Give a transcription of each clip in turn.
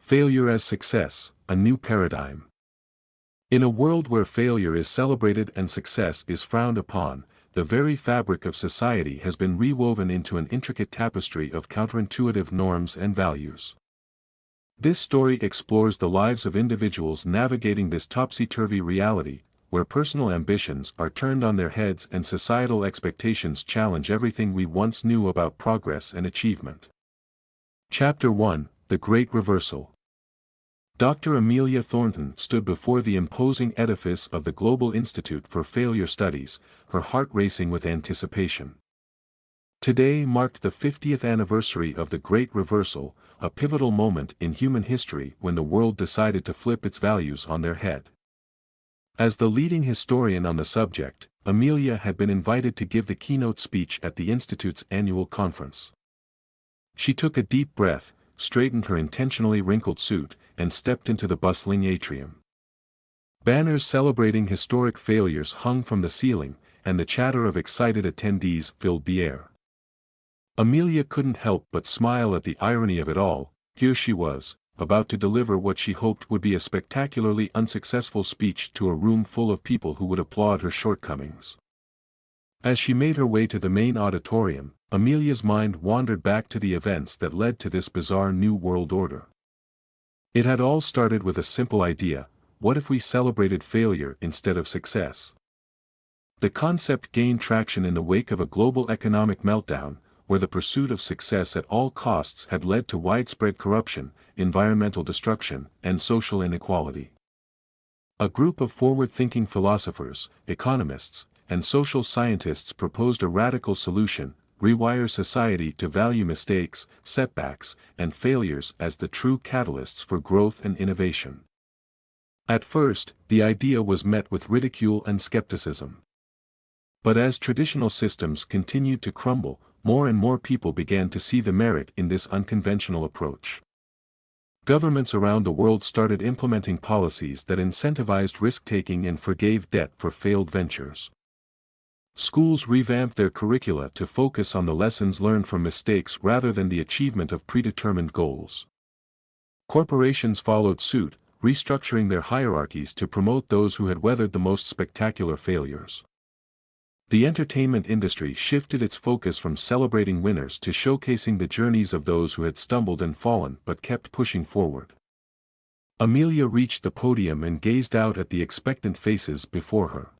Failure as Success, a New Paradigm. In a world where failure is celebrated and success is frowned upon, the very fabric of society has been rewoven into an intricate tapestry of counterintuitive norms and values. This story explores the lives of individuals navigating this topsy-turvy reality, where personal ambitions are turned on their heads and societal expectations challenge everything we once knew about progress and achievement. Chapter 1: The Great Reversal. Dr. Amelia Thornton stood before the imposing edifice of the Global Institute for Failure Studies, her heart racing with anticipation. Today marked the 50th anniversary of the Great Reversal, a pivotal moment in human history when the world decided to flip its values on their head. As the leading historian on the subject, Amelia had been invited to give the keynote speech at the Institute's annual conference. She took a deep breath, straightened her intentionally wrinkled suit, and stepped into the bustling atrium. Banners celebrating historic failures hung from the ceiling, and the chatter of excited attendees filled the air. Amelia couldn't help but smile at the irony of it all. Here she was, about to deliver what she hoped would be a spectacularly unsuccessful speech to a room full of people who would applaud her shortcomings. As she made her way to the main auditorium, Amelia's mind wandered back to the events that led to this bizarre new world order. It had all started with a simple idea: what if we celebrated failure instead of success? The concept gained traction in the wake of a global economic meltdown, where the pursuit of success at all costs had led to widespread corruption, environmental destruction, and social inequality. A group of forward-thinking philosophers, economists, and social scientists proposed a radical solution: rewire society to value mistakes, setbacks, and failures as the true catalysts for growth and innovation. At first, the idea was met with ridicule and skepticism. But as traditional systems continued to crumble, more and more people began to see the merit in this unconventional approach. Governments around the world started implementing policies that incentivized risk-taking and forgave debt for failed ventures. Schools revamped their curricula to focus on the lessons learned from mistakes rather than the achievement of predetermined goals. Corporations followed suit, restructuring their hierarchies to promote those who had weathered the most spectacular failures. The entertainment industry shifted its focus from celebrating winners to showcasing the journeys of those who had stumbled and fallen but kept pushing forward. Amelia reached the podium and gazed out at the expectant faces before her.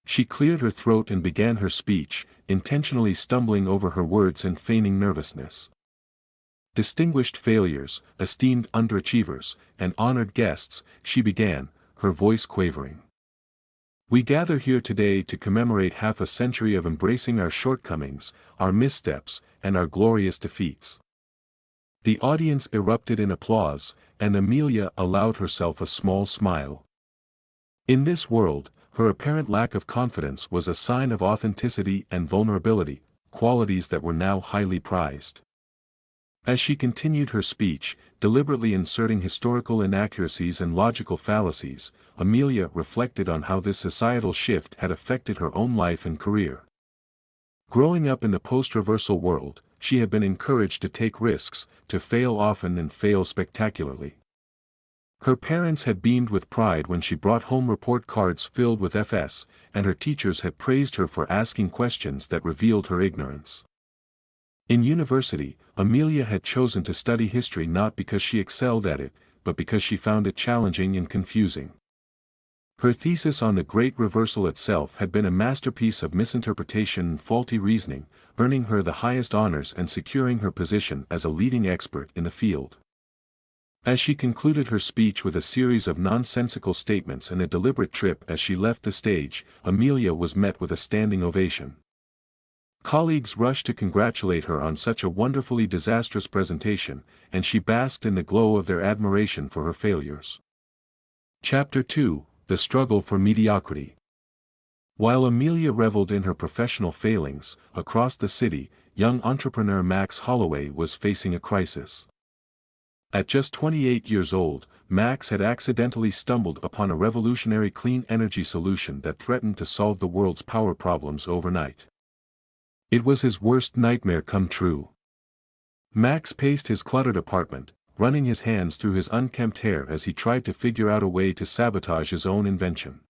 She cleared her throat and began her speech, intentionally stumbling over her words and feigning nervousness. Distinguished failures, esteemed underachievers, and honored guests, she began, her voice quavering. We gather here today to commemorate half a century of embracing our shortcomings, our missteps, and our glorious defeats. The audience erupted in applause, and Amelia allowed herself a small smile. In this world, her apparent lack of confidence was a sign of authenticity and vulnerability, qualities that were now highly prized. As she continued her speech, deliberately inserting historical inaccuracies and logical fallacies, Amelia reflected on how this societal shift had affected her own life and career. Growing up in the post-reversal world, she had been encouraged to take risks, to fail often and fail spectacularly. Her parents had beamed with pride when she brought home report cards filled with Fs, and her teachers had praised her for asking questions that revealed her ignorance. In university, Amelia had chosen to study history not because she excelled at it, but because she found it challenging and confusing. Her thesis on the Great Reversal itself had been a masterpiece of misinterpretation and faulty reasoning, earning her the highest honors and securing her position as a leading expert in the field. As she concluded her speech with a series of nonsensical statements and a deliberate trip as she left the stage, Amelia was met with a standing ovation. Colleagues rushed to congratulate her on such a wonderfully disastrous presentation, and she basked in the glow of their admiration for her failures. Chapter 2: The Struggle for Mediocrity. While Amelia reveled in her professional failings, across the city, young entrepreneur Max Holloway was facing a crisis. At just 28 years old, Max had accidentally stumbled upon a revolutionary clean energy solution that threatened to solve the world's power problems overnight. It was his worst nightmare come true. Max paced his cluttered apartment, running his hands through his unkempt hair as he tried to figure out a way to sabotage his own invention.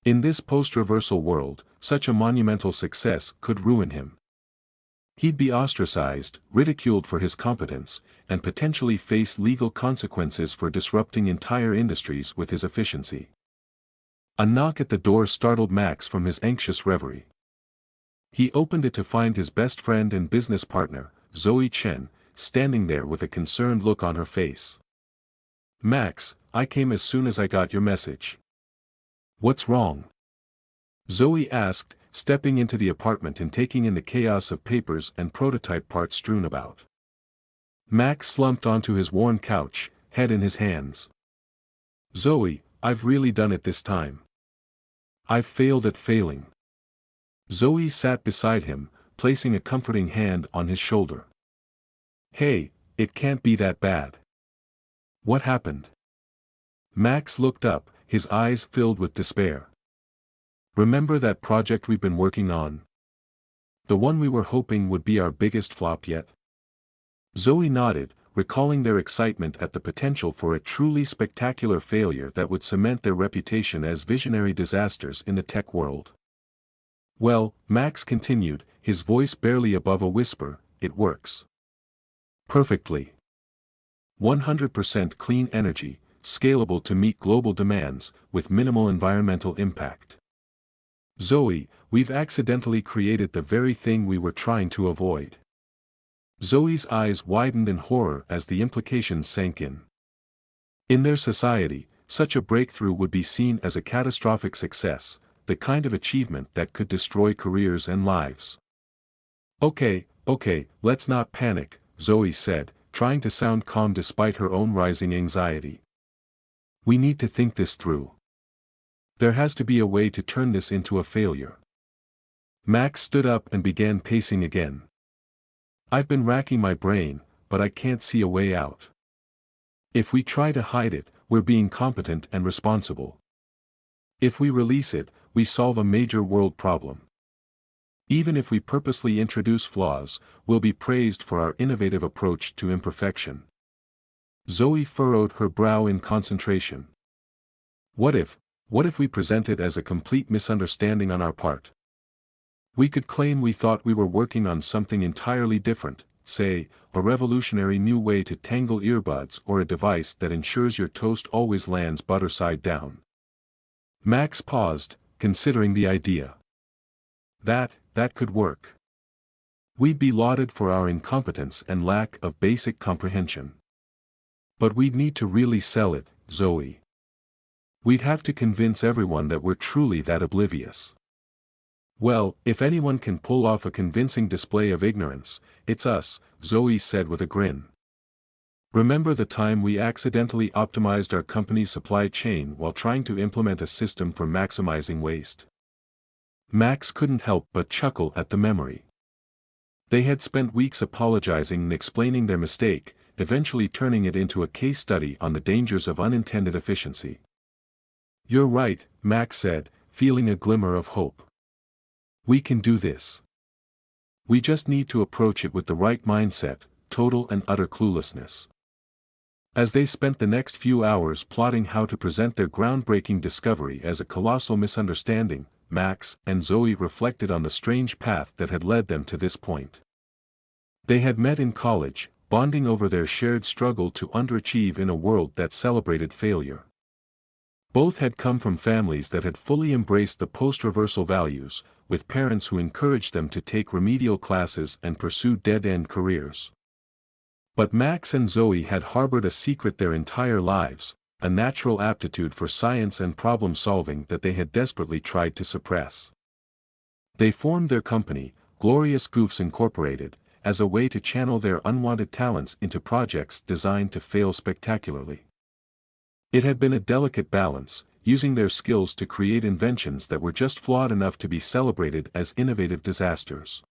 In this post-reversal world, such a monumental success could ruin him. He'd be ostracized, ridiculed for his competence, and potentially face legal consequences for disrupting entire industries with his efficiency. A knock at the door startled Max from his anxious reverie. He opened it to find his best friend and business partner, Zoe Chen, standing there with a concerned look on her face. "Max, I came as soon as I got your message." "What's wrong?" Zoe asked, stepping into the apartment and taking in the chaos of papers and prototype parts strewn about. Max slumped onto his worn couch, head in his hands. "Zoe, I've really done it this time. I've failed at failing." Zoe sat beside him, placing a comforting hand on his shoulder. "Hey, it can't be that bad. What happened?" Max looked up, his eyes filled with despair. "Remember that project we've been working on? The one we were hoping would be our biggest flop yet?" Zoe nodded, recalling their excitement at the potential for a truly spectacular failure that would cement their reputation as visionary disasters in the tech world. "Well," Max continued, his voice barely above a whisper, "it works perfectly. 100% clean energy, scalable to meet global demands, with minimal environmental impact. Zoe, we've accidentally created the very thing we were trying to avoid." Zoe's eyes widened in horror as the implications sank in. In their society, such a breakthrough would be seen as a catastrophic success, the kind of achievement that could destroy careers and lives. Okay, let's not panic," Zoe said, trying to sound calm despite her own rising anxiety. "We need to think this through. There has to be a way to turn this into a failure." Max stood up and began pacing again. "I've been racking my brain, but I can't see a way out. If we try to hide it, we're being competent and responsible. If we release it, we solve a major world problem. Even if we purposely introduce flaws, we'll be praised for our innovative approach to imperfection." Zoe furrowed her brow in concentration. What if we present it as a complete misunderstanding on our part? We could claim we thought we were working on something entirely different, say, a revolutionary new way to tangle earbuds or a device that ensures your toast always lands butter side down. Max paused, considering the idea. That could work. We'd be lauded for our incompetence and lack of basic comprehension. But we'd need to really sell it, Zoe. We'd have to convince everyone that we're truly that oblivious. "Well, if anyone can pull off a convincing display of ignorance, it's us," Zoe said with a grin. "Remember the time we accidentally optimized our company's supply chain while trying to implement a system for maximizing waste?" Max couldn't help but chuckle at the memory. They had spent weeks apologizing and explaining their mistake, eventually turning it into a case study on the dangers of unintended efficiency. "You're right," Max said, feeling a glimmer of hope. "We can do this. We just need to approach it with the right mindset, total and utter cluelessness." As they spent the next few hours plotting how to present their groundbreaking discovery as a colossal misunderstanding, Max and Zoe reflected on the strange path that had led them to this point. They had met in college, bonding over their shared struggle to underachieve in a world that celebrated failure. Both had come from families that had fully embraced the post-reversal values, with parents who encouraged them to take remedial classes and pursue dead-end careers. But Max and Zoe had harbored a secret their entire lives, a natural aptitude for science and problem-solving that they had desperately tried to suppress. They formed their company, Glorious Goofs Incorporated, as a way to channel their unwanted talents into projects designed to fail spectacularly. It had been a delicate balance, using their skills to create inventions that were just flawed enough to be celebrated as innovative disasters.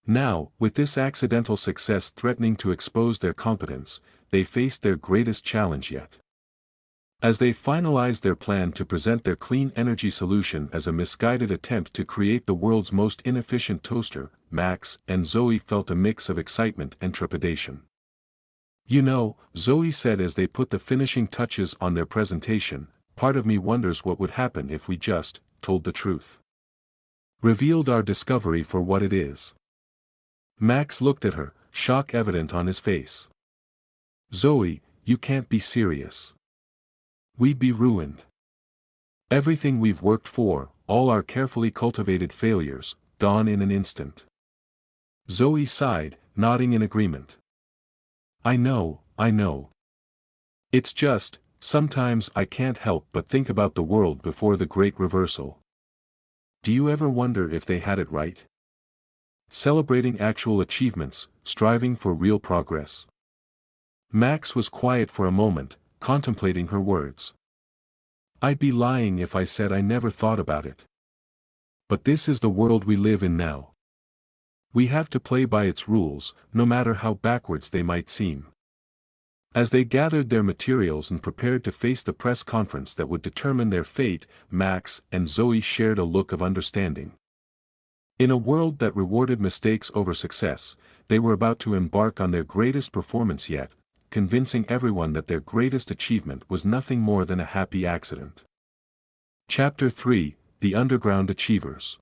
Now, with this accidental success threatening to expose their competence, they faced their greatest challenge yet. As they finalized their plan to present their clean energy solution as a misguided attempt to create the world's most inefficient toaster, Max and Zoe felt a mix of excitement and trepidation. You know, Zoe said as they put the finishing touches on their presentation, part of me wonders what would happen if we just told the truth. Revealed our discovery for what it is. Max looked at her, shock evident on his face. Zoe, you can't be serious. We'd be ruined. Everything we've worked for, all our carefully cultivated failures, gone in an instant. Zoe sighed, nodding in agreement. I know. It's just, sometimes I can't help but think about the world before the Great Reversal. Do you ever wonder if they had it right? Celebrating actual achievements, striving for real progress. Max was quiet for a moment, contemplating her words. I'd be lying if I said I never thought about it. But this is the world we live in now. We have to play by its rules, no matter how backwards they might seem. As they gathered their materials and prepared to face the press conference that would determine their fate, Max and Zoe shared a look of understanding. In a world that rewarded mistakes over success, they were about to embark on their greatest performance yet, convincing everyone that their greatest achievement was nothing more than a happy accident. Chapter 3: The Underground Achievers.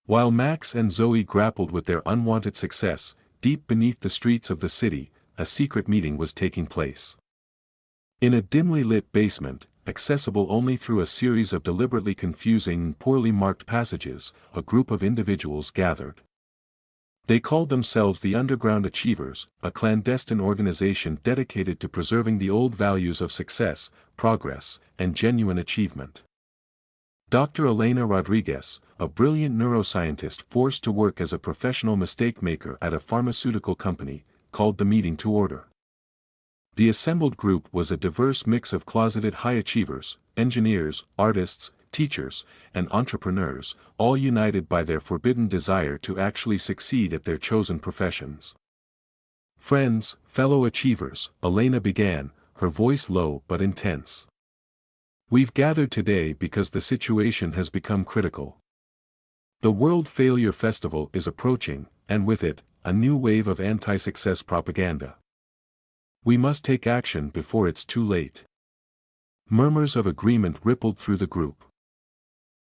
While Max and Zoe grappled with their unwanted success, deep beneath the streets of the city, a secret meeting was taking place. In a dimly lit basement, accessible only through a series of deliberately confusing and poorly marked passages, a group of individuals gathered. They called themselves the Underground Achievers, a clandestine organization dedicated to preserving the old values of success, progress, and genuine achievement. Dr. Elena Rodriguez, a brilliant neuroscientist forced to work as a professional mistake maker at a pharmaceutical company, called the meeting to order. The assembled group was a diverse mix of closeted high achievers, engineers, artists, teachers, and entrepreneurs, all united by their forbidden desire to actually succeed at their chosen professions. Friends, fellow achievers, Elena began, her voice low but intense. We've gathered today because the situation has become critical. The World Failure Festival is approaching, and with it, a new wave of anti-success propaganda. We must take action before it's too late. Murmurs of agreement rippled through the group.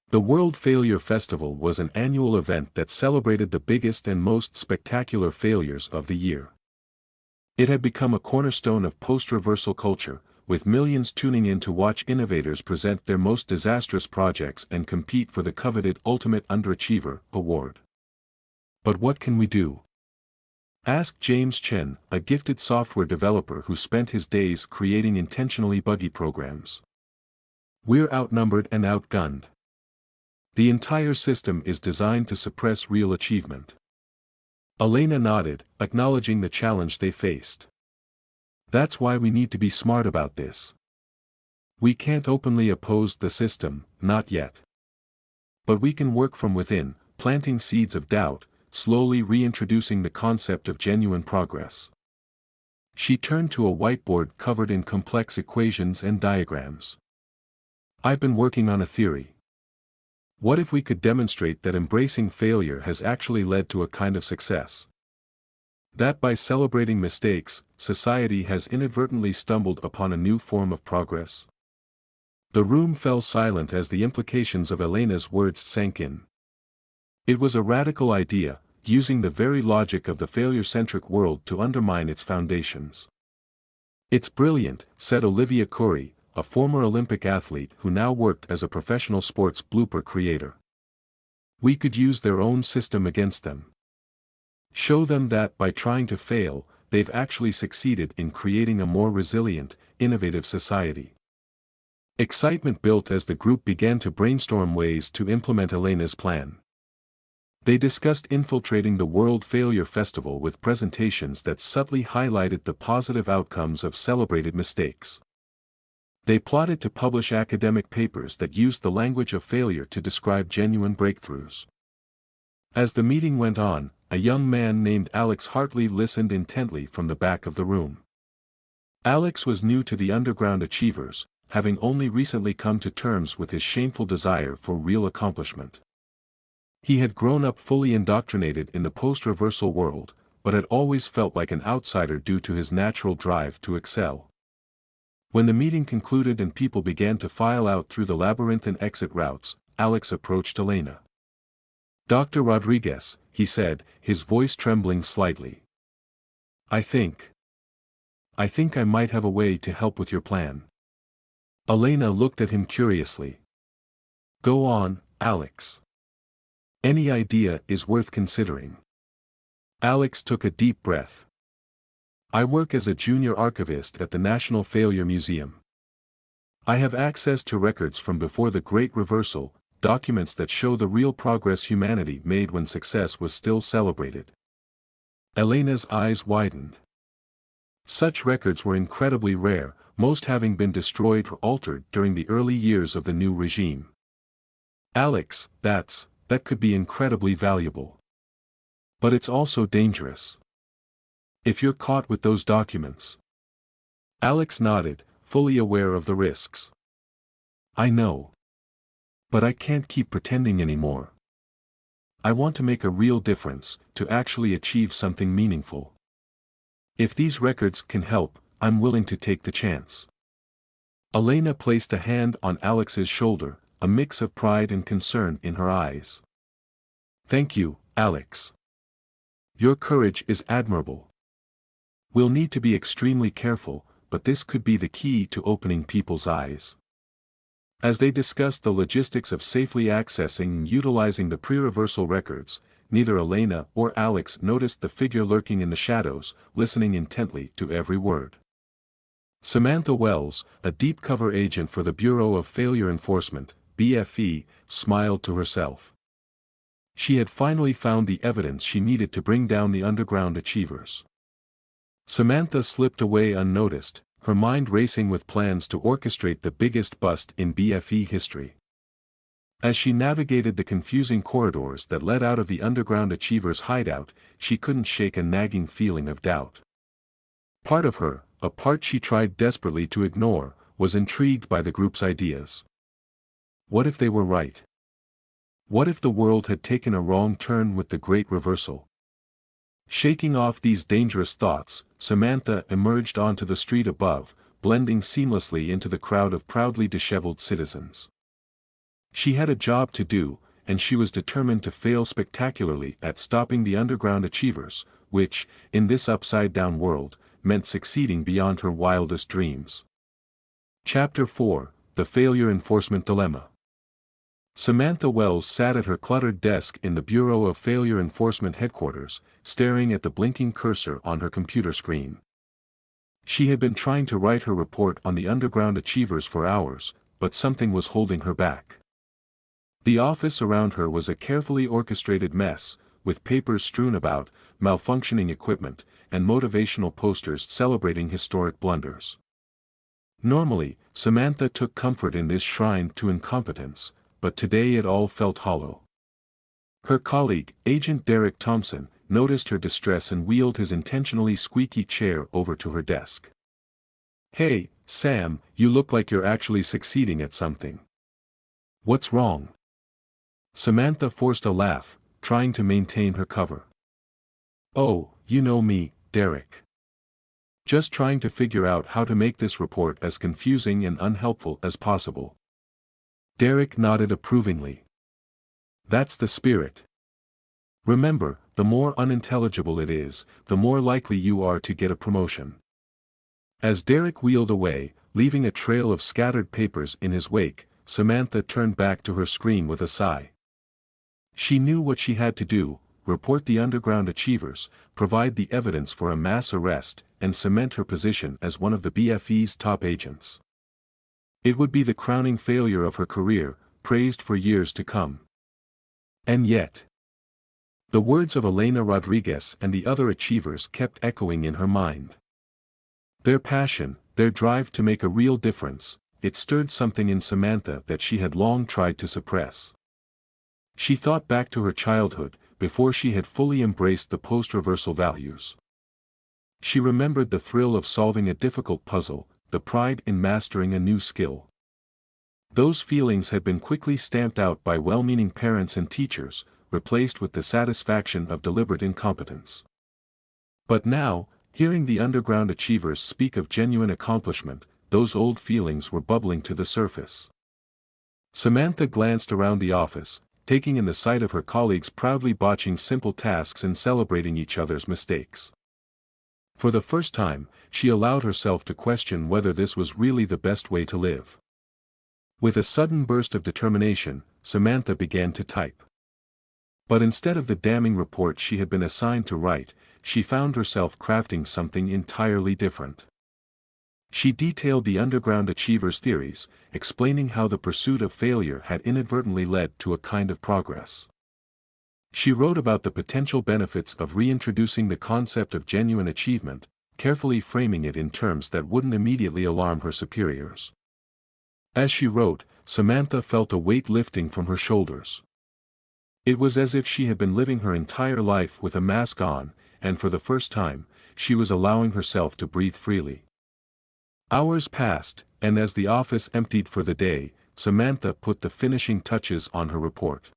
The World Failure Festival was an annual event that celebrated the biggest and most spectacular failures of the year. It had become a cornerstone of post-reversal culture, with millions tuning in to watch innovators present their most disastrous projects and compete for the coveted Ultimate Underachiever award. But what can we do? Asked James Chen, a gifted software developer who spent his days creating intentionally buggy programs. We're outnumbered and outgunned. The entire system is designed to suppress real achievement. Elena nodded, acknowledging the challenge they faced. That's why we need to be smart about this. We can't openly oppose the system, not yet. But we can work from within, planting seeds of doubt, slowly reintroducing the concept of genuine progress. She turned to a whiteboard covered in complex equations and diagrams. I've been working on a theory. What if we could demonstrate that embracing failure has actually led to a kind of success? That by celebrating mistakes, society has inadvertently stumbled upon a new form of progress? The room fell silent as the implications of Elena's words sank in. It was a radical idea, using the very logic of the failure-centric world to undermine its foundations. It's brilliant, said Olivia Curry, a former Olympic athlete who now worked as a professional sports blooper creator. We could use their own system against them. Show them that by trying to fail, they've actually succeeded in creating a more resilient, innovative society. Excitement built as the group began to brainstorm ways to implement Elena's plan. They discussed infiltrating the World Failure Festival with presentations that subtly highlighted the positive outcomes of celebrated mistakes. They plotted to publish academic papers that used the language of failure to describe genuine breakthroughs. As the meeting went on, a young man named Alex Hartley listened intently from the back of the room. Alex was new to the Underground Achievers, having only recently come to terms with his shameful desire for real accomplishment. He had grown up fully indoctrinated in the post-reversal world, but had always felt like an outsider due to his natural drive to excel. When the meeting concluded and people began to file out through the labyrinthine exit routes, Alex approached Elena. "Dr. Rodriguez," he said, his voice trembling slightly. I think I might have a way to help with your plan." Elena looked at him curiously. "Go on, Alex. Any idea is worth considering." Alex took a deep breath. "I work as a junior archivist at the National Failure Museum. I have access to records from before the Great Reversal, documents that show the real progress humanity made when success was still celebrated." Elena's eyes widened. Such records were incredibly rare, most having been destroyed or altered during the early years of the new regime. "Alex, that could be incredibly valuable. But it's also dangerous. If you're caught with those documents." Alex nodded, fully aware of the risks. "I know. But I can't keep pretending anymore. I want to make a real difference, to actually achieve something meaningful. If these records can help, I'm willing to take the chance." Elena placed a hand on Alex's shoulder, a mix of pride and concern in her eyes. "Thank you, Alex. Your courage is admirable. We'll need to be extremely careful, but this could be the key to opening people's eyes." As they discussed the logistics of safely accessing and utilizing the pre-reversal records, neither Elena or Alex noticed the figure lurking in the shadows, listening intently to every word. Samantha Wells, a deep cover agent for the Bureau of Failure Enforcement, BFE, smiled to herself. She had finally found the evidence she needed to bring down the underground achievers. Samantha slipped away unnoticed, her mind racing with plans to orchestrate the biggest bust in BFE history. As she navigated the confusing corridors that led out of the underground achievers' hideout, she couldn't shake a nagging feeling of doubt. Part of her, a part she tried desperately to ignore, was intrigued by the group's ideas. What if they were right? What if the world had taken a wrong turn with the Great Reversal? Shaking off these dangerous thoughts, Samantha emerged onto the street above, blending seamlessly into the crowd of proudly disheveled citizens. She had a job to do, and she was determined to fail spectacularly at stopping the underground achievers, which, in this upside-down world, meant succeeding beyond her wildest dreams. Chapter 4: The Failure Enforcement Dilemma. Samantha Wells sat at her cluttered desk in the Bureau of Failure Enforcement headquarters, staring at the blinking cursor on her computer screen. She had been trying to write her report on the underground achievers for hours, but something was holding her back. The office around her was a carefully orchestrated mess, with papers strewn about, malfunctioning equipment, and motivational posters celebrating historic blunders. Normally, Samantha took comfort in this shrine to incompetence, but today it all felt hollow. Her colleague, Agent Derek Thompson, noticed her distress and wheeled his intentionally squeaky chair over to her desk. "Hey, Sam, you look like you're actually succeeding at something. What's wrong?" Samantha forced a laugh, trying to maintain her cover. "Oh, you know me, Derek. Just trying to figure out how to make this report as confusing and unhelpful as possible." Derek nodded approvingly. "That's the spirit. Remember, the more unintelligible it is, the more likely you are to get a promotion." As Derek wheeled away, leaving a trail of scattered papers in his wake, Samantha turned back to her screen with a sigh. She knew what she had to do: report the underground achievers, provide the evidence for a mass arrest, and cement her position as one of the BFE's top agents. It would be the crowning failure of her career, praised for years to come. And yet, the words of Elena Rodriguez and the other achievers kept echoing in her mind. Their passion, their drive to make a real difference, it stirred something in Samantha that she had long tried to suppress. She thought back to her childhood, before she had fully embraced the post-reversal values. She remembered the thrill of solving a difficult puzzle, the pride in mastering a new skill. Those feelings had been quickly stamped out by well-meaning parents and teachers, replaced with the satisfaction of deliberate incompetence. But now, hearing the underground achievers speak of genuine accomplishment, those old feelings were bubbling to the surface. Samantha glanced around the office, taking in the sight of her colleagues proudly botching simple tasks and celebrating each other's mistakes. For the first time, she allowed herself to question whether this was really the best way to live. With a sudden burst of determination, Samantha began to type. But instead of the damning report she had been assigned to write, she found herself crafting something entirely different. She detailed the underground achievers' theories, explaining how the pursuit of failure had inadvertently led to a kind of progress. She wrote about the potential benefits of reintroducing the concept of genuine achievement, carefully framing it in terms that wouldn't immediately alarm her superiors. As she wrote, Samantha felt a weight lifting from her shoulders. It was as if she had been living her entire life with a mask on, and for the first time, she was allowing herself to breathe freely. Hours passed, and as the office emptied for the day, Samantha put the finishing touches on her report.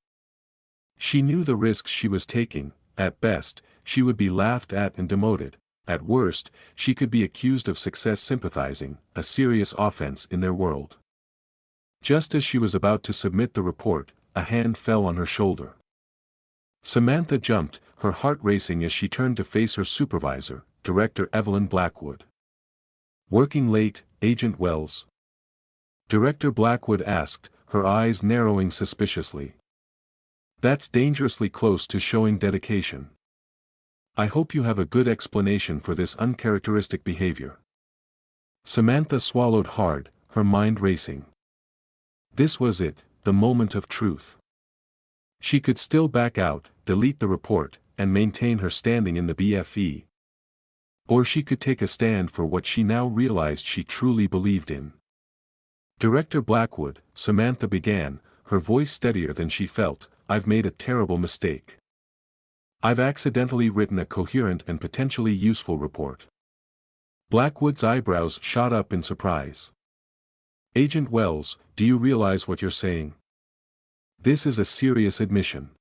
She knew the risks she was taking. At best, she would be laughed at and demoted. At worst, she could be accused of success sympathizing, a serious offense in their world. Just as she was about to submit the report, a hand fell on her shoulder. Samantha jumped, her heart racing as she turned to face her supervisor, Director Evelyn Blackwood. "Working late, Agent Wells?" Director Blackwood asked, her eyes narrowing suspiciously. "That's dangerously close to showing dedication. I hope you have a good explanation for this uncharacteristic behavior." Samantha swallowed hard, her mind racing. This was it, the moment of truth. She could still back out, delete the report, and maintain her standing in the BFE. Or she could take a stand for what she now realized she truly believed in. "Director Blackwood," Samantha began, her voice steadier than she felt, "I've made a terrible mistake. I've accidentally written a coherent and potentially useful report." Blackwood's eyebrows shot up in surprise. "Agent Wells, do you realize what you're saying? This is a serious admission."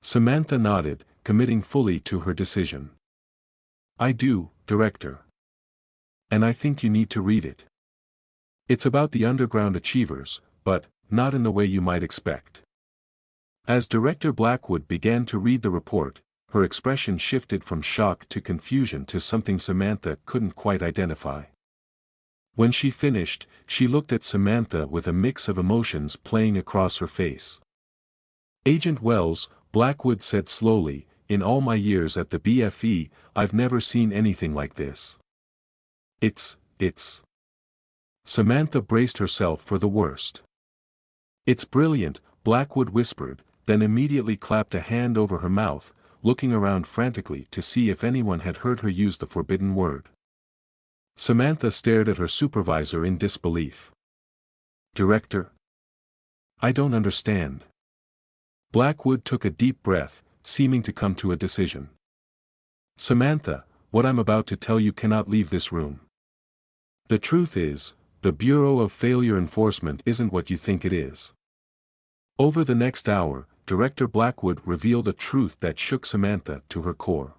Samantha nodded, committing fully to her decision. "I do, Director. And I think you need to read it. It's about the underground achievers, but not in the way you might expect." As Director Blackwood began to read the report, her expression shifted from shock to confusion to something Samantha couldn't quite identify. When she finished, she looked at Samantha with a mix of emotions playing across her face. "Agent Wells," Blackwood said slowly, "in all my years at the BFE, I've never seen anything like this. It's... Samantha braced herself for the worst. "It's brilliant," Blackwood whispered, then immediately clapped a hand over her mouth, looking around frantically to see if anyone had heard her use the forbidden word. Samantha stared at her supervisor in disbelief. "Director? I don't understand." Blackwood took a deep breath, seeming to come to a decision. "Samantha, what I'm about to tell you cannot leave this room. The truth is, the Bureau of Failure Enforcement isn't what you think it is." Over the next hour, Director Blackwood revealed a truth that shook Samantha to her core.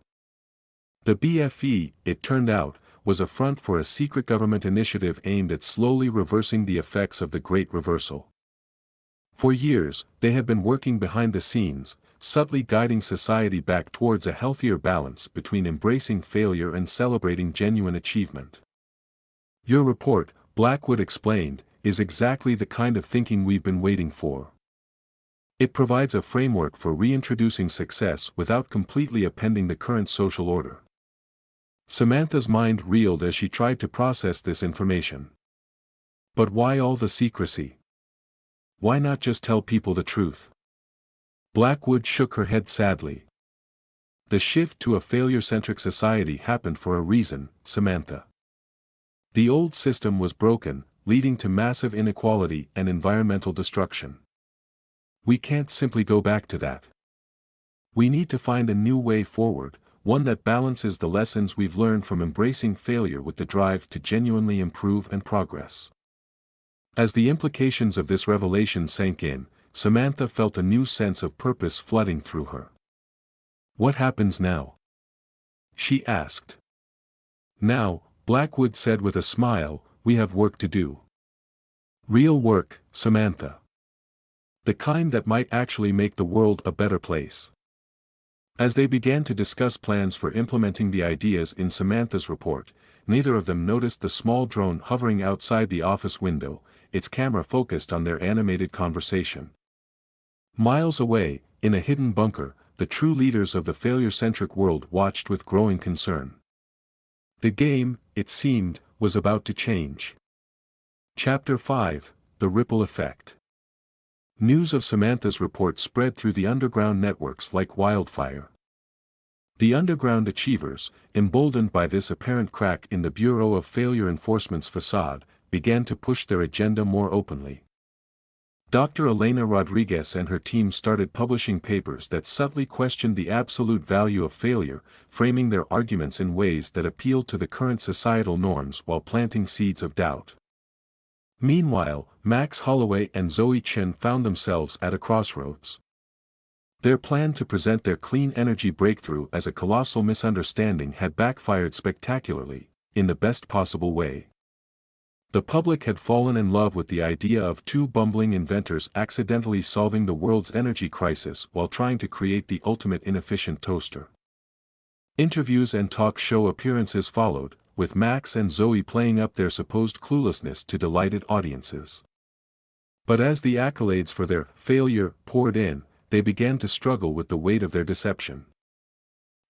The BFE, it turned out, was a front for a secret government initiative aimed at slowly reversing the effects of the Great Reversal. For years, they had been working behind the scenes, subtly guiding society back towards a healthier balance between embracing failure and celebrating genuine achievement. "Your report," Blackwood explained, "is exactly the kind of thinking we've been waiting for. It provides a framework for reintroducing success without completely upending the current social order." Samantha's mind reeled as she tried to process this information. But why all the secrecy? Why not just tell people the truth? Blackwood shook her head sadly. "The shift to a failure-centric society happened for a reason, Samantha. The old system was broken, leading to massive inequality and environmental destruction. We can't simply go back to that. We need to find a new way forward, one that balances the lessons we've learned from embracing failure with the drive to genuinely improve and progress." As the implications of this revelation sank in, Samantha felt a new sense of purpose flooding through her. What happens now? she asked. Now, Blackwood said with a smile, we have work to do. Real work, Samantha. The kind that might actually make the world a better place. As they began to discuss plans for implementing the ideas in Samantha's report, neither of them noticed the small drone hovering outside the office window, its camera focused on their animated conversation. Miles away, in a hidden bunker, the true leaders of the failure-centric world watched with growing concern. The game, it seemed, was about to change. Chapter 5, The Ripple Effect. News of Samantha's report spread through the underground networks like wildfire. The underground achievers, emboldened by this apparent crack in the Bureau of Failure Enforcement's facade, began to push their agenda more openly. Dr. Elena Rodriguez and her team started publishing papers that subtly questioned the absolute value of failure, framing their arguments in ways that appealed to the current societal norms while planting seeds of doubt. Meanwhile, Max Holloway and Zoe Chen found themselves at a crossroads. Their plan to present their clean energy breakthrough as a colossal misunderstanding had backfired spectacularly, in the best possible way. The public had fallen in love with the idea of two bumbling inventors accidentally solving the world's energy crisis while trying to create the ultimate inefficient toaster. Interviews and talk show appearances followed, with Max and Zoe playing up their supposed cluelessness to delighted audiences. But as the accolades for their failure poured in, they began to struggle with the weight of their deception.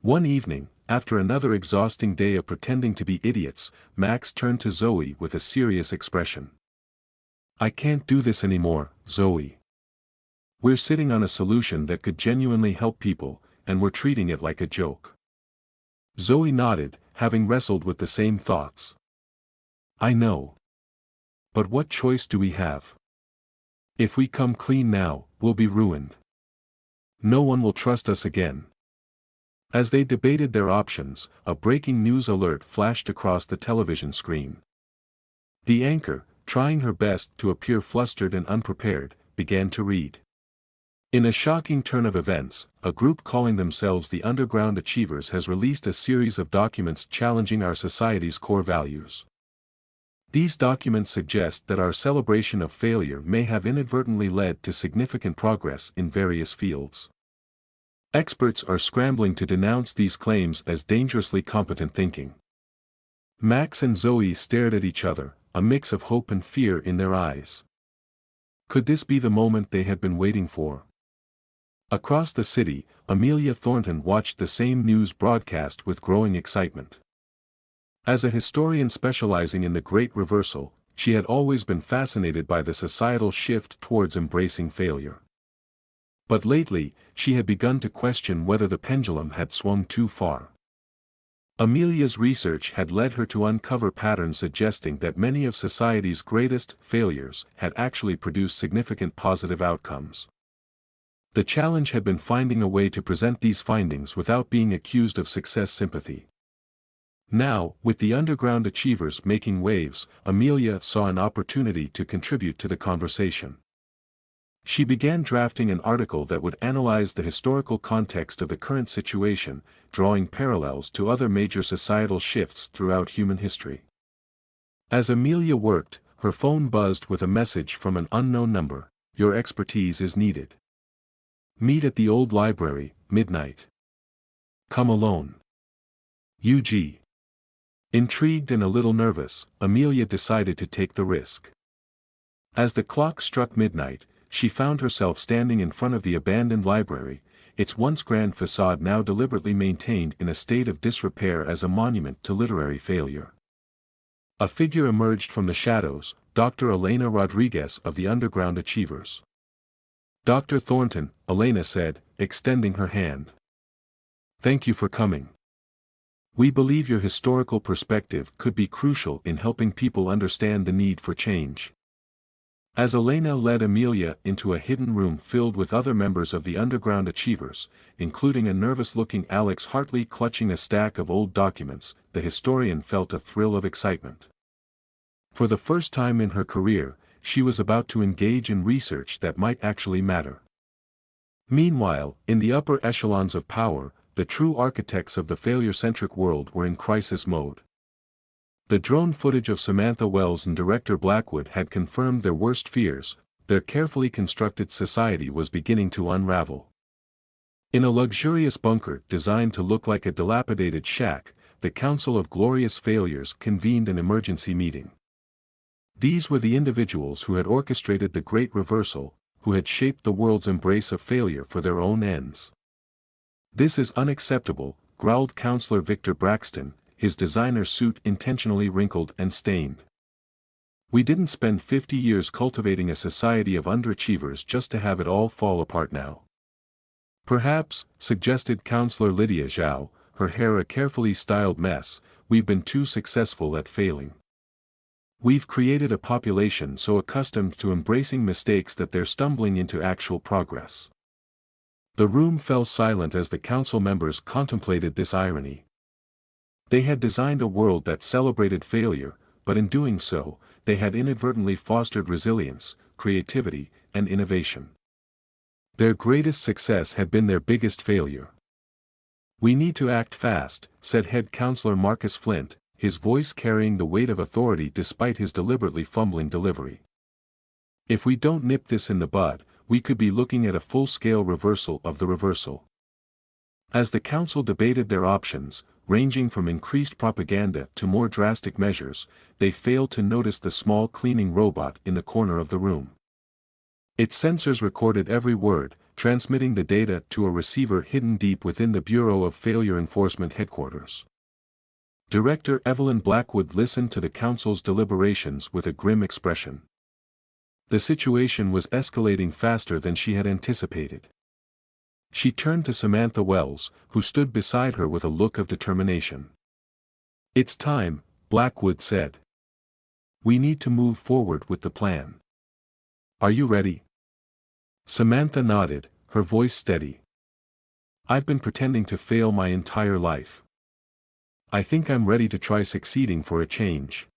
One evening, after another exhausting day of pretending to be idiots, Max turned to Zoe with a serious expression. I can't do this anymore, Zoe. We're sitting on a solution that could genuinely help people, and we're treating it like a joke. Zoe nodded, having wrestled with the same thoughts. I know. But what choice do we have? If we come clean now, we'll be ruined. No one will trust us again. As they debated their options, a breaking news alert flashed across the television screen. The anchor, trying her best to appear flustered and unprepared, began to read. In a shocking turn of events, a group calling themselves the Underground Achievers has released a series of documents challenging our society's core values. These documents suggest that our celebration of failure may have inadvertently led to significant progress in various fields. Experts are scrambling to denounce these claims as dangerously competent thinking. Max and Zoe stared at each other, a mix of hope and fear in their eyes. Could this be the moment they had been waiting for? Across the city, Amelia Thornton watched the same news broadcast with growing excitement. As a historian specializing in the Great Reversal, she had always been fascinated by the societal shift towards embracing failure. But lately, she had begun to question whether the pendulum had swung too far. Amelia's research had led her to uncover patterns suggesting that many of society's greatest failures had actually produced significant positive outcomes. The challenge had been finding a way to present these findings without being accused of success sympathy. Now, with the Underground Achievers making waves, Amelia saw an opportunity to contribute to the conversation. She began drafting an article that would analyze the historical context of the current situation, drawing parallels to other major societal shifts throughout human history. As Amelia worked, her phone buzzed with a message from an unknown number. Your expertise is needed. Meet at the old library, midnight. Come alone. UG. Intrigued and a little nervous, Amelia decided to take the risk. As the clock struck midnight, she found herself standing in front of the abandoned library, its once grand facade now deliberately maintained in a state of disrepair as a monument to literary failure. A figure emerged from the shadows, Dr. Elena Rodriguez of the Underground Achievers. Dr. Thornton, Elena said, extending her hand. Thank you for coming. We believe your historical perspective could be crucial in helping people understand the need for change. As Elena led Amelia into a hidden room filled with other members of the Underground Achievers, including a nervous-looking Alex Hartley clutching a stack of old documents, the historian felt a thrill of excitement. For the first time in her career, she was about to engage in research that might actually matter. Meanwhile, in the upper echelons of power, the true architects of the failure-centric world were in crisis mode. The drone footage of Samantha Wells and director Blackwood had confirmed their worst fears. Their carefully constructed society was beginning to unravel. In a luxurious bunker designed to look like a dilapidated shack, the Council of Glorious Failures convened an emergency meeting. These were the individuals who had orchestrated the Great Reversal, who had shaped the world's embrace of failure for their own ends. "This is unacceptable," growled Counselor Victor Braxton, his designer suit intentionally wrinkled and stained. "We didn't spend 50 years cultivating a society of underachievers just to have it all fall apart now." "Perhaps," suggested Counselor Lydia Zhao, her hair a carefully styled mess, "we've been too successful at failing. We've created a population so accustomed to embracing mistakes that they're stumbling into actual progress." The room fell silent as the council members contemplated this irony. They had designed a world that celebrated failure, but in doing so, they had inadvertently fostered resilience, creativity, and innovation. Their greatest success had been their biggest failure. "We need to act fast," said head counselor Marcus Flint, his voice carrying the weight of authority despite his deliberately fumbling delivery. "If we don't nip this in the bud, we could be looking at a full-scale reversal of the reversal." As the council debated their options, ranging from increased propaganda to more drastic measures, they failed to notice the small cleaning robot in the corner of the room. Its sensors recorded every word, transmitting the data to a receiver hidden deep within the Bureau of Failure Enforcement headquarters. Director Evelyn Blackwood listened to the council's deliberations with a grim expression. The situation was escalating faster than she had anticipated. She turned to Samantha Wells, who stood beside her with a look of determination. "It's time," Blackwood said. "We need to move forward with the plan. Are you ready?" Samantha nodded, her voice steady. "I've been pretending to fail my entire life. I think I'm ready to try succeeding for a change."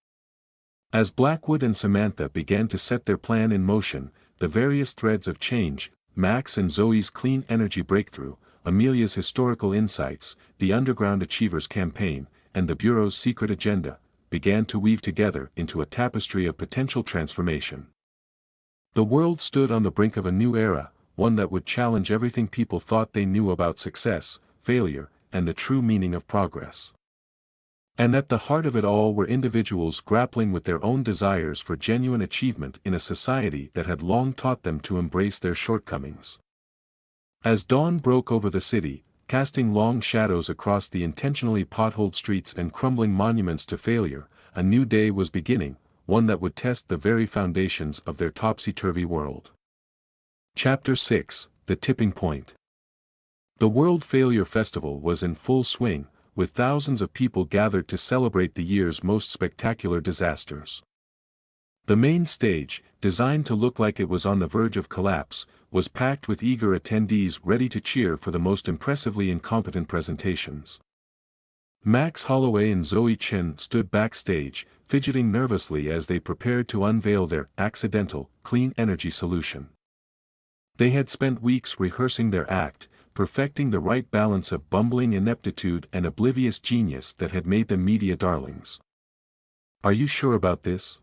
As Blackwood and Samantha began to set their plan in motion, the various threads of change, Max and Zoe's clean energy breakthrough, Amelia's historical insights, the Underground Achievers campaign, and the Bureau's secret agenda, began to weave together into a tapestry of potential transformation. The world stood on the brink of a new era, one that would challenge everything people thought they knew about success, failure, and the true meaning of progress. And at the heart of it all were individuals grappling with their own desires for genuine achievement in a society that had long taught them to embrace their shortcomings. As dawn broke over the city, casting long shadows across the intentionally potholed streets and crumbling monuments to failure, a new day was beginning, one that would test the very foundations of their topsy-turvy world. Chapter 6: The Tipping Point. The World Failure Festival was in full swing, with thousands of people gathered to celebrate the year's most spectacular disasters. The main stage, designed to look like it was on the verge of collapse, was packed with eager attendees ready to cheer for the most impressively incompetent presentations. Max Holloway and Zoe Chen stood backstage, fidgeting nervously as they prepared to unveil their accidental, clean energy solution. They had spent weeks rehearsing their act, perfecting the right balance of bumbling ineptitude and oblivious genius that had made them media darlings. "Are you sure about this?"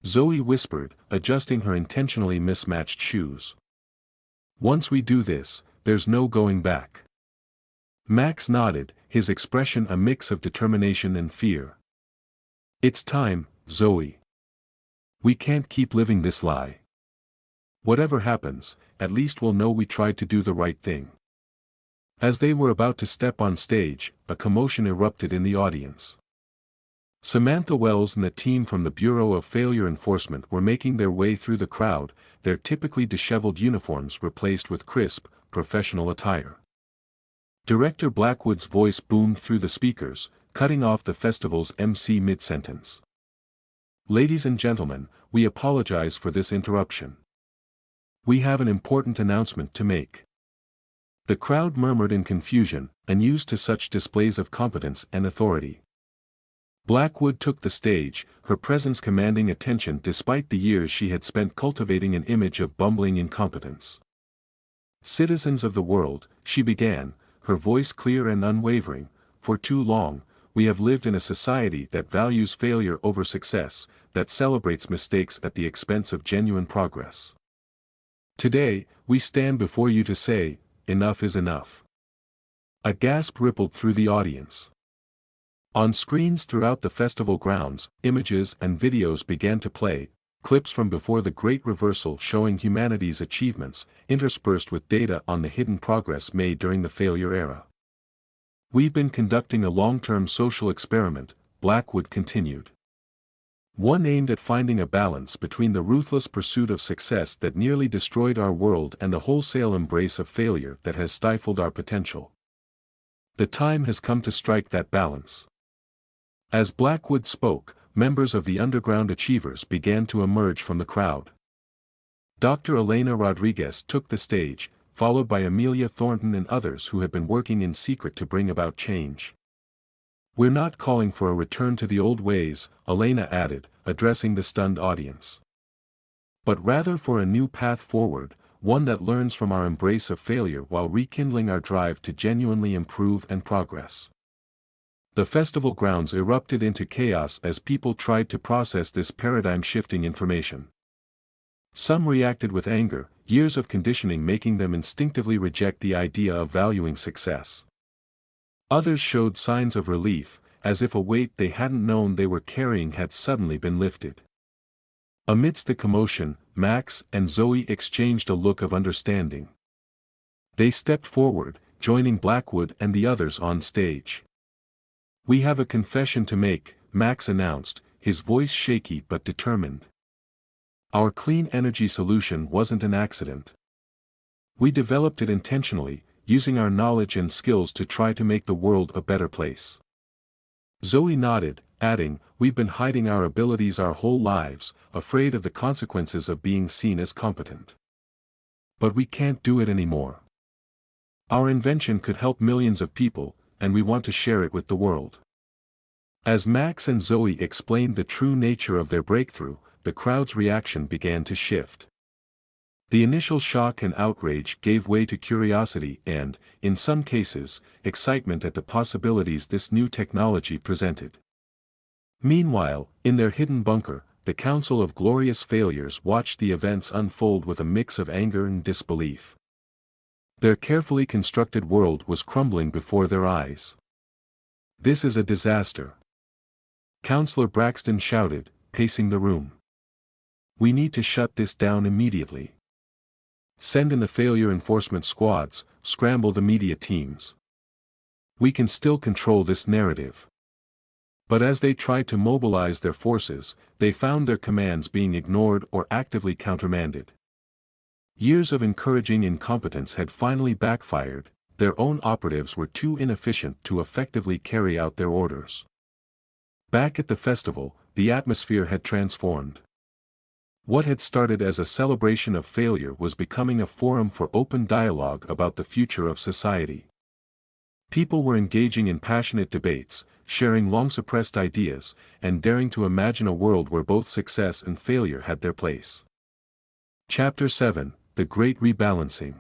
Zoe whispered, adjusting her intentionally mismatched shoes. "Once we do this, there's no going back." Max nodded, his expression a mix of determination and fear. "It's time, Zoe. We can't keep living this lie. Whatever happens, at least we'll know we tried to do the right thing." As they were about to step on stage, a commotion erupted in the audience. Samantha Wells and the team from the Bureau of Failure Enforcement were making their way through the crowd, their typically disheveled uniforms replaced with crisp, professional attire. Director Blackwood's voice boomed through the speakers, cutting off the festival's MC mid-sentence. "Ladies and gentlemen, we apologize for this interruption. We have an important announcement to make." The crowd murmured in confusion, unused to such displays of competence and authority. Blackwood took the stage, her presence commanding attention despite the years she had spent cultivating an image of bumbling incompetence. "Citizens of the world," she began, her voice clear and unwavering. For too long, we have lived in a society that values failure over success, that celebrates mistakes at the expense of genuine progress. Today, we stand before you to say, enough is enough. A gasp rippled through the audience. On screens throughout the festival grounds, images and videos began to play, clips from before the Great Reversal showing humanity's achievements, interspersed with data on the hidden progress made during the failure era. We've been conducting a long-term social experiment, Blackwood continued. One aimed at finding a balance between the ruthless pursuit of success that nearly destroyed our world and the wholesale embrace of failure that has stifled our potential. The time has come to strike that balance. As Blackwood spoke, members of the underground achievers began to emerge from the crowd. Dr. Elena Rodriguez took the stage, followed by Amelia Thornton and others who had been working in secret to bring about change. "We're not calling for a return to the old ways," Elena added, addressing the stunned audience. "But rather for a new path forward, one that learns from our embrace of failure while rekindling our drive to genuinely improve and progress." The festival grounds erupted into chaos as people tried to process this paradigm-shifting information. Some reacted with anger, years of conditioning making them instinctively reject the idea of valuing success. Others showed signs of relief, as if a weight they hadn't known they were carrying had suddenly been lifted. Amidst the commotion, Max and Zoe exchanged a look of understanding. They stepped forward, joining Blackwood and the others on stage. "We have a confession to make," Max announced, his voice shaky but determined. "Our clean energy solution wasn't an accident. We developed it intentionally, using our knowledge and skills to try to make the world a better place." Zoe nodded, adding, "We've been hiding our abilities our whole lives, afraid of the consequences of being seen as competent. But we can't do it anymore. Our invention could help millions of people, and we want to share it with the world." As Max and Zoe explained the true nature of their breakthrough, the crowd's reaction began to shift. The initial shock and outrage gave way to curiosity and, in some cases, excitement at the possibilities this new technology presented. Meanwhile, in their hidden bunker, the Council of Glorious Failures watched the events unfold with a mix of anger and disbelief. Their carefully constructed world was crumbling before their eyes. "This is a disaster," Counselor Braxton shouted, pacing the room. "We need to shut this down immediately. Send in the failure enforcement squads, scramble the media teams. We can still control this narrative." But as they tried to mobilize their forces, they found their commands being ignored or actively countermanded. Years of encouraging incompetence had finally backfired, their own operatives were too inefficient to effectively carry out their orders. Back at the festival, the atmosphere had transformed. What had started as a celebration of failure was becoming a forum for open dialogue about the future of society. People were engaging in passionate debates, sharing long-suppressed ideas, and daring to imagine a world where both success and failure had their place. Chapter 7: The Great Rebalancing.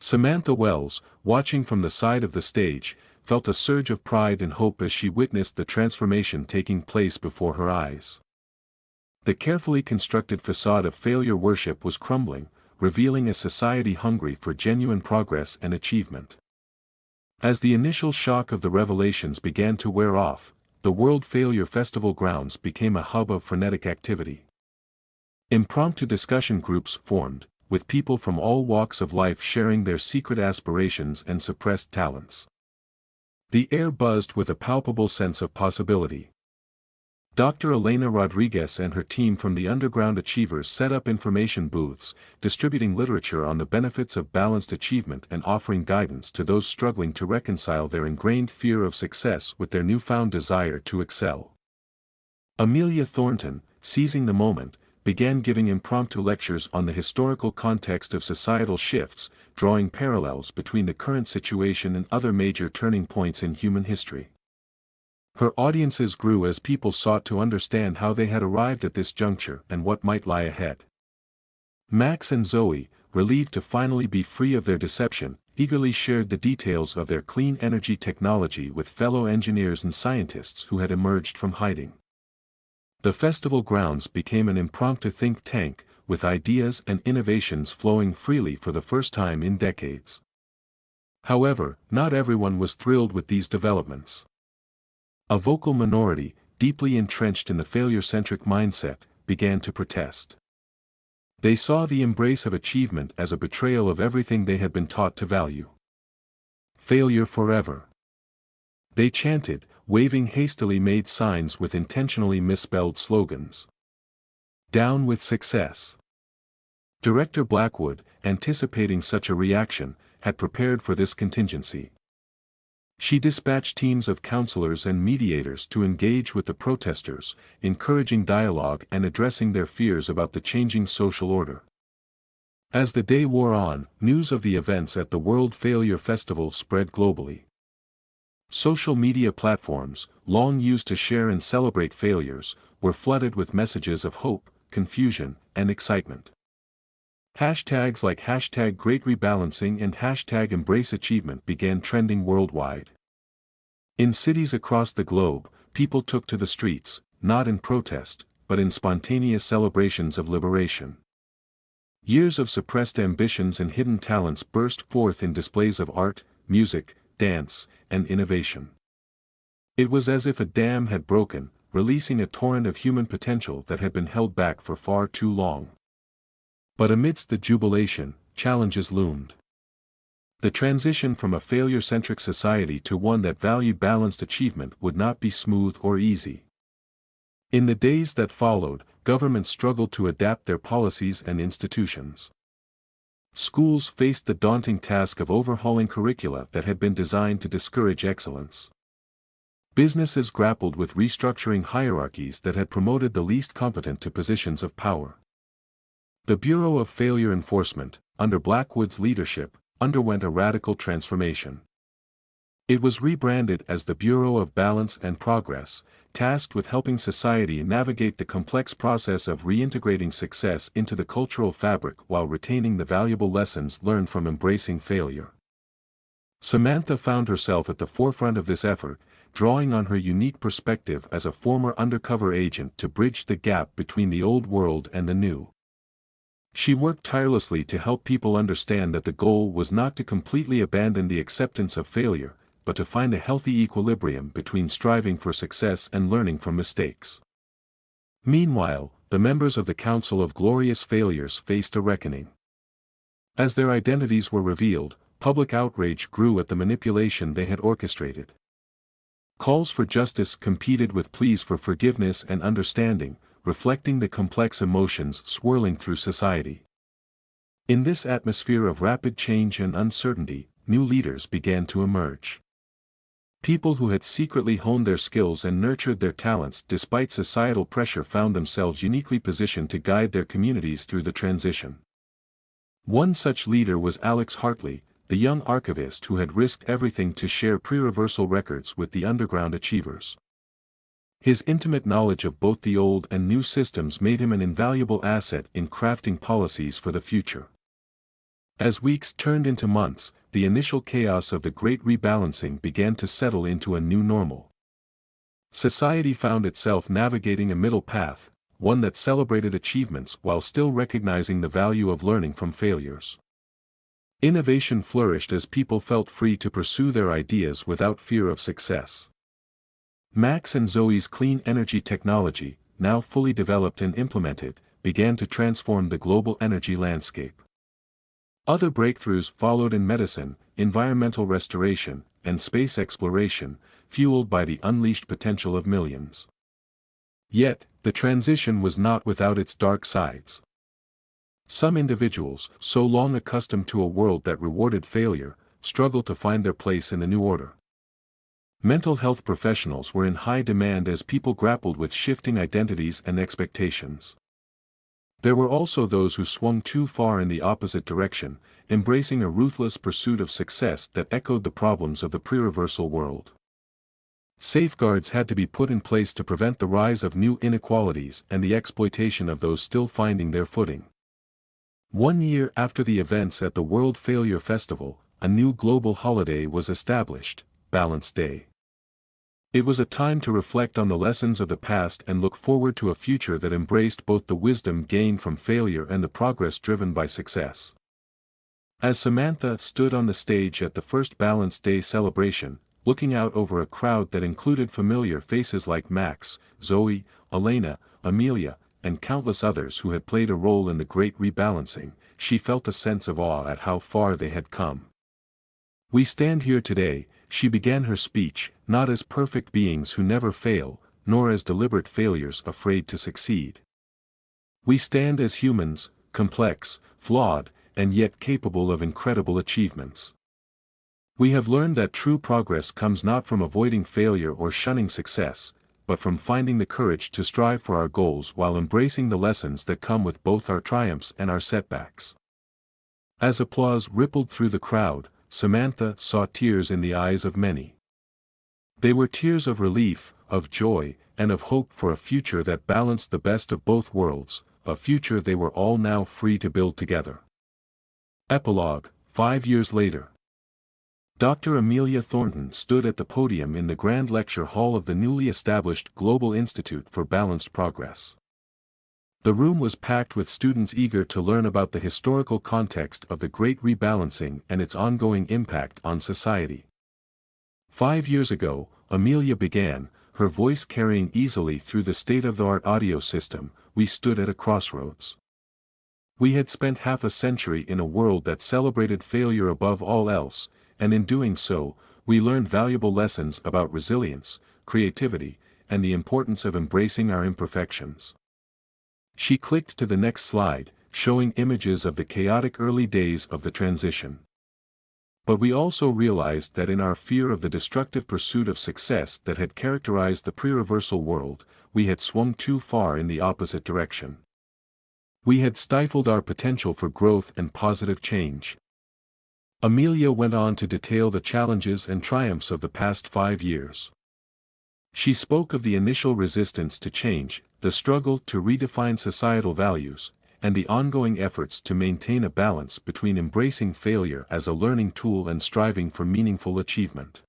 Samantha Wells, watching from the side of the stage, felt a surge of pride and hope as she witnessed the transformation taking place before her eyes. The carefully constructed facade of failure worship was crumbling, revealing a society hungry for genuine progress and achievement. As the initial shock of the revelations began to wear off, the World Failure Festival grounds became a hub of frenetic activity. Impromptu discussion groups formed, with people from all walks of life sharing their secret aspirations and suppressed talents. The air buzzed with a palpable sense of possibility. Dr. Elena Rodriguez and her team from the Underground Achievers set up information booths, distributing literature on the benefits of balanced achievement and offering guidance to those struggling to reconcile their ingrained fear of success with their newfound desire to excel. Amelia Thornton, seizing the moment, began giving impromptu lectures on the historical context of societal shifts, drawing parallels between the current situation and other major turning points in human history. Her audiences grew as people sought to understand how they had arrived at this juncture and what might lie ahead. Max and Zoe, relieved to finally be free of their deception, eagerly shared the details of their clean energy technology with fellow engineers and scientists who had emerged from hiding. The festival grounds became an impromptu think tank, with ideas and innovations flowing freely for the first time in decades. However, not everyone was thrilled with these developments. A vocal minority, deeply entrenched in the failure-centric mindset, began to protest. They saw the embrace of achievement as a betrayal of everything they had been taught to value. Failure forever. They chanted, waving hastily made signs with intentionally misspelled slogans. Down with success. Director Blackwood, anticipating such a reaction, had prepared for this contingency. She dispatched teams of counselors and mediators to engage with the protesters, encouraging dialogue and addressing their fears about the changing social order. As the day wore on, news of the events at the World Failure Festival spread globally. Social media platforms, long used to share and celebrate failures, were flooded with messages of hope, confusion, and excitement. Hashtags like #Great Rebalancing and #EmbraceAchievement began trending worldwide. In cities across the globe, people took to the streets, not in protest, but in spontaneous celebrations of liberation. Years of suppressed ambitions and hidden talents burst forth in displays of art, music, dance, and innovation. It was as if a dam had broken, releasing a torrent of human potential that had been held back for far too long. But amidst the jubilation, challenges loomed. The transition from a failure-centric society to one that valued balanced achievement would not be smooth or easy. In the days that followed, governments struggled to adapt their policies and institutions. Schools faced the daunting task of overhauling curricula that had been designed to discourage excellence. Businesses grappled with restructuring hierarchies that had promoted the least competent to positions of power. The Bureau of Failure Enforcement, under Blackwood's leadership, underwent a radical transformation. It was rebranded as the Bureau of Balance and Progress, tasked with helping society navigate the complex process of reintegrating success into the cultural fabric while retaining the valuable lessons learned from embracing failure. Samantha found herself at the forefront of this effort, drawing on her unique perspective as a former undercover agent to bridge the gap between the old world and the new. She worked tirelessly to help people understand that the goal was not to completely abandon the acceptance of failure, but to find a healthy equilibrium between striving for success and learning from mistakes. Meanwhile, the members of the Council of Glorious Failures faced a reckoning. As their identities were revealed, public outrage grew at the manipulation they had orchestrated. Calls for justice competed with pleas for forgiveness and understanding, reflecting the complex emotions swirling through society. In this atmosphere of rapid change and uncertainty, new leaders began to emerge. People who had secretly honed their skills and nurtured their talents despite societal pressure found themselves uniquely positioned to guide their communities through the transition. One such leader was Alex Hartley, the young archivist who had risked everything to share pre-reversal records with the underground achievers. His intimate knowledge of both the old and new systems made him an invaluable asset in crafting policies for the future. As weeks turned into months, the initial chaos of the Great Rebalancing began to settle into a new normal. Society found itself navigating a middle path, one that celebrated achievements while still recognizing the value of learning from failures. Innovation flourished as people felt free to pursue their ideas without fear of success. Max and Zoe's clean energy technology, now fully developed and implemented, began to transform the global energy landscape. Other breakthroughs followed in medicine, environmental restoration, and space exploration, fueled by the unleashed potential of millions. Yet, the transition was not without its dark sides. Some individuals, so long accustomed to a world that rewarded failure, struggled to find their place in the new order. Mental health professionals were in high demand as people grappled with shifting identities and expectations. There were also those who swung too far in the opposite direction, embracing a ruthless pursuit of success that echoed the problems of the pre-reversal world. Safeguards had to be put in place to prevent the rise of new inequalities and the exploitation of those still finding their footing. 1 year after the events at the World Failure Festival, a new global holiday was established, Balance Day. It was a time to reflect on the lessons of the past and look forward to a future that embraced both the wisdom gained from failure and the progress driven by success. As Samantha stood on the stage at the first Balance Day celebration, looking out over a crowd that included familiar faces like Max, Zoe, Elena, Amelia, and countless others who had played a role in the Great Rebalancing, she felt a sense of awe at how far they had come. "We stand here today," she began her speech, "not as perfect beings who never fail, nor as deliberate failures afraid to succeed. We stand as humans, complex, flawed, and yet capable of incredible achievements. We have learned that true progress comes not from avoiding failure or shunning success, but from finding the courage to strive for our goals while embracing the lessons that come with both our triumphs and our setbacks." As applause rippled through the crowd, Samantha saw tears in the eyes of many. They were tears of relief, of joy, and of hope for a future that balanced the best of both worlds, a future they were all now free to build together. Epilogue, 5 years later. Dr. Amelia Thornton stood at the podium in the Grand Lecture Hall of the newly established Global Institute for Balanced Progress. The room was packed with students eager to learn about the historical context of the Great Rebalancing and its ongoing impact on society. 5 years ago, Amelia began, her voice carrying easily through the state-of-the-art audio system. "We stood at a crossroads. We had spent half a century in a world that celebrated failure above all else, and in doing so, we learned valuable lessons about resilience, creativity, and the importance of embracing our imperfections." She clicked to the next slide, showing images of the chaotic early days of the transition. "But we also realized that in our fear of the destructive pursuit of success that had characterized the pre-reversal world, we had swung too far in the opposite direction. We had stifled our potential for growth and positive change." Amelia went on to detail the challenges and triumphs of the past 5 years. She spoke of the initial resistance to change, the struggle to redefine societal values, and the ongoing efforts to maintain a balance between embracing failure as a learning tool and striving for meaningful achievement.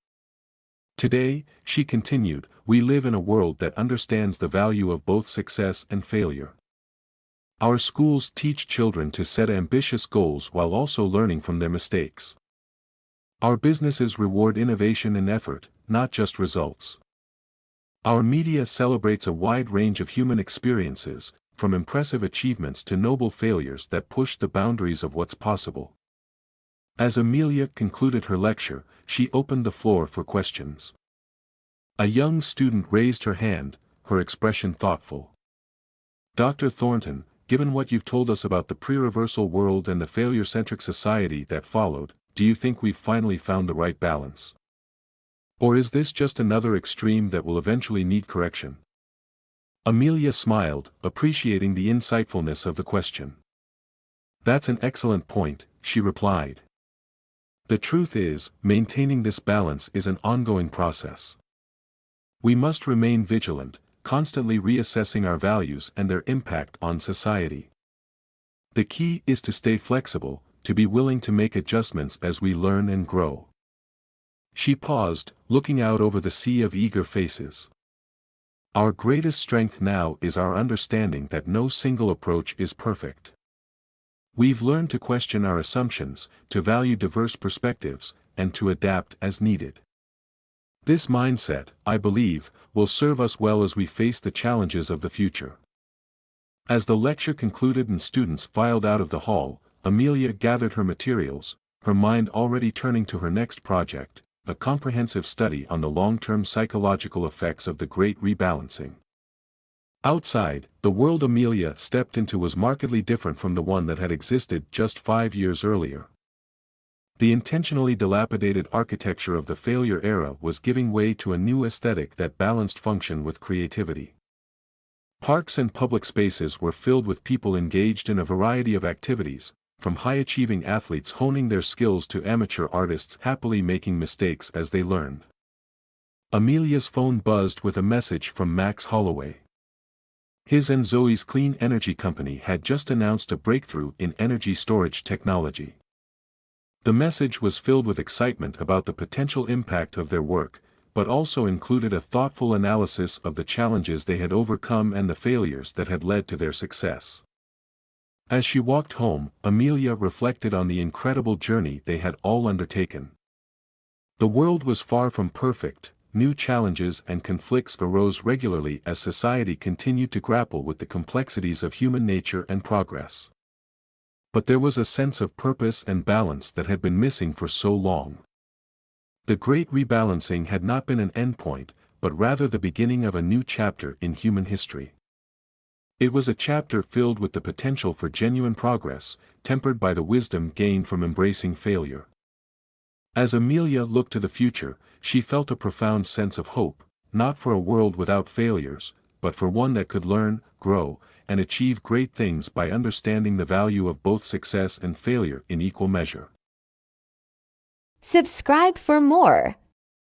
"Today," she continued, "we live in a world that understands the value of both success and failure. Our schools teach children to set ambitious goals while also learning from their mistakes. Our businesses reward innovation and effort, not just results. Our media celebrates a wide range of human experiences, from impressive achievements to noble failures that push the boundaries of what's possible." As Amelia concluded her lecture, she opened the floor for questions. A young student raised her hand, her expression thoughtful. "Dr. Thornton, given what you've told us about the pre-reversal world and the failure-centric society that followed, do you think we've finally found the right balance? Or is this just another extreme that will eventually need correction?" Amelia smiled, appreciating the insightfulness of the question. "That's an excellent point," she replied. "The truth is, maintaining this balance is an ongoing process. We must remain vigilant, constantly reassessing our values and their impact on society. The key is to stay flexible, to be willing to make adjustments as we learn and grow." She paused, looking out over the sea of eager faces. "Our greatest strength now is our understanding that no single approach is perfect. We've learned to question our assumptions, to value diverse perspectives, and to adapt as needed. This mindset, I believe, will serve us well as we face the challenges of the future." As the lecture concluded and students filed out of the hall, Amelia gathered her materials, her mind already turning to her next project, a comprehensive study on the long-term psychological effects of the Great Rebalancing. Outside, the world Amelia stepped into was markedly different from the one that had existed just 5 years earlier. The intentionally dilapidated architecture of the failure era was giving way to a new aesthetic that balanced function with creativity. Parks and public spaces were filled with people engaged in a variety of activities, from high-achieving athletes honing their skills to amateur artists happily making mistakes as they learned. Amelia's phone buzzed with a message from Max Holloway. His and Zoe's clean energy company had just announced a breakthrough in energy storage technology. The message was filled with excitement about the potential impact of their work, but also included a thoughtful analysis of the challenges they had overcome and the failures that had led to their success. As she walked home, Amelia reflected on the incredible journey they had all undertaken. The world was far from perfect, new challenges and conflicts arose regularly as society continued to grapple with the complexities of human nature and progress. But there was a sense of purpose and balance that had been missing for so long. The Great Rebalancing had not been an endpoint, but rather the beginning of a new chapter in human history. It was a chapter filled with the potential for genuine progress, tempered by the wisdom gained from embracing failure. As Amelia looked to the future, she felt a profound sense of hope, not for a world without failures, but for one that could learn, grow, and achieve great things by understanding the value of both success and failure in equal measure. Subscribe for more.